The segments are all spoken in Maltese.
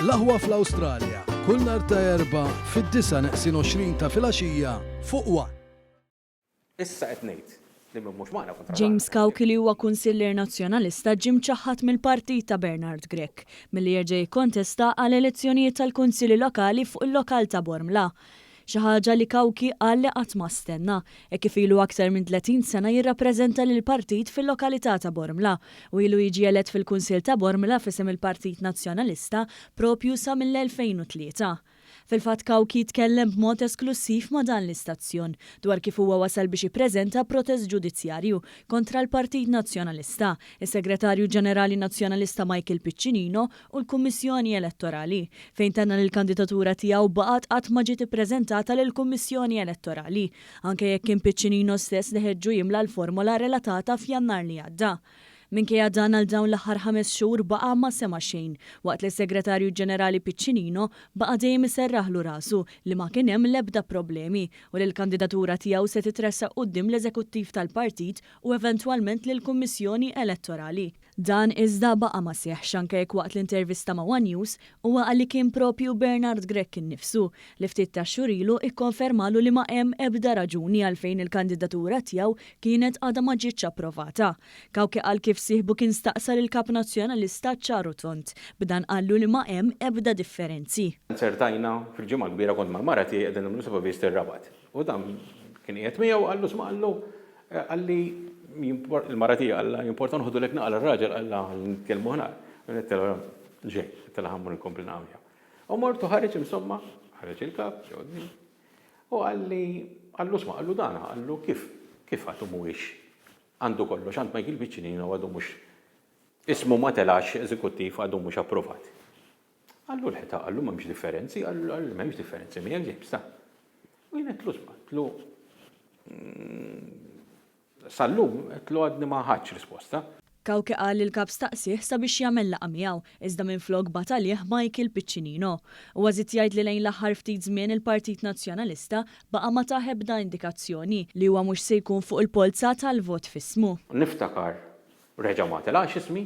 L-aħwa fl-Awstralja, kull nhar ta' erba' fid-9:20 ta' filgħaxija fuq One. Issa qed ngħid li mhux magħna kontra. James Cauchi li huwa Kunsiller Nazzjonalista ġim ċaħħat mill-partit ta' Bernard Grech milli jerġa' jikkontesta għal elezzjonijiet tal-Kunsilli Lokali fuq il-lokal ta' Bormla. Xi ħaġa li Cauchi qal li qatt ma stenna kif ilu aktar minn 30 sena jirrappreżenta lil partit fil-lokalità ta' Bormla u ilu jiġi elett fil-Kunsill ta' Bormla f'isem il-Partit Nazzjonalista propju sa mill-2003. Fil-fatt Cauchi tkellem b'mod esklusiv ma' dan l-istazzjon dwar kif huwa wasal biex jippreżenta protest ġudizzjarju kontra l-Partit Nazzjonalista, is-Segretarju Ġenerali Nazzjonalista Michael Piccinino u l-Kummissjoni Elettorali, fejn tenna l-kandidatura tiegħu baqgħet qatt ma ġiet ippreżentata lill-Kummissjoni Elettorali, anke jekk kien Piccinino stess li ħeġġu jimla l-formola relatata f'Jannar li għadda. Minkejja dan għal dawn l-aħħar 5 xhur baqa' ma sema xejn, waqt li s-Segretarju Ġenerali Piccinino baqa' dejjem iserraħlu rasu li ma kien hemm l-ebda problemi u li l-kandidatura tiegħu se titressaq quddiem l-Eżekuttiv tal-Partit u eventwalment lill-Kummissjoni Elettorali. Dan iżda baqa' ma seħħx anke jekk waqt l-intervista ma' One News huwa qal li kien propju Bernard Grech innifsu li ftit ta' xhur ilu ikkonfermalu li ma hemm ebda raġuni għalfejn il-kandidatura tiegħu kienet għadha ma ġietx approvata. Cauchi qal kif sieħbu kien staqsa lill-Kap Nazzjonalista ċaru tont b'dan qallu li ma hemm ebda differenzi. Nsertajna fil-ġimgħa kbira kont mal-mara tiegħi qegħdin nagħmlu supervist ir-Rabat. U dan kien qiegħed miegħu qallu sma' qallu qalli il-mara tiegħi qalla jimporta nħodu lek naqal ir-raġel qalla nitkellmu ħna nittela ġej, nittela ħammur inkompli nagħmlu. U mortu ħareġ insomma, ħareġ il-kap, ġewni. U qallu sma' qallu dana, qallu kif għadu mhuwiex għandu kollox, għand Michael Piccinino għadu mux ismu ma telax eżekuttiv għadu mux approvat. Għallu l-ħeta, għallu ma mx differenzi, għallu ma mx differenzi, mi James ta' u jina tlu sma, tlu sallum, tlu għadni ma ħadx risposta. Cauchi qal li l-kap staqsih sabiex jagħmel laqgħa miegħu iżda minflok batalih Michael Piccinino. U għażiet jgħid li lejn l-aħħar ftit żmien il-Partit Nazzjonalista baqa' ma ta' ebda indikazzjoni li huwa mhux se jkun fuq il-polza tal-vot f'ismu. Niftakar reġa' ma telax ismi,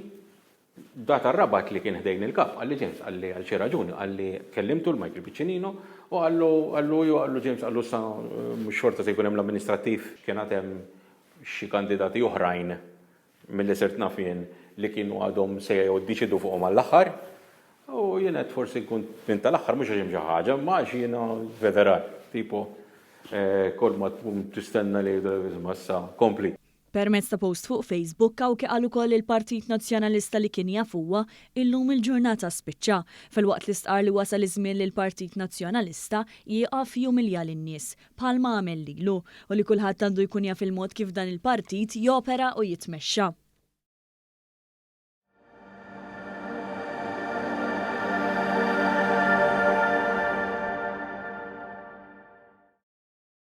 data r-Rabat li kien ħdejn il-kap, għalli James, għalli għal xi raġuni, għalli kellimtu l-Michael Piccinino u għallu James, għallu sa mhux xorta se jkun hemm l-amministrattiv kien hemm xi kandidati oħrajn mill-li sirt nafjen li kienu għadhom se joddiċidu fuqhom għall-aħħar u jienet forsi kun minn tal-aħħar mhux għaxim xi ħaġa, ma jiena veteran, tipo kol ma tistenna li massa kompli. Permezz ta' post fuq Facebook Cauchi qal ukoll il-Partit Nazzjonalista li kien jafuha illum il-ġurnata spiċċa filwaqt li stqar li wasal iż-żmien li l-Partit Nazzjonalista jieqaf jumilja lin-nies bħalma għamel lilu u li kulħadd għandu jkun jaf il-mod kif dan il-partit jopera u jitmexxa.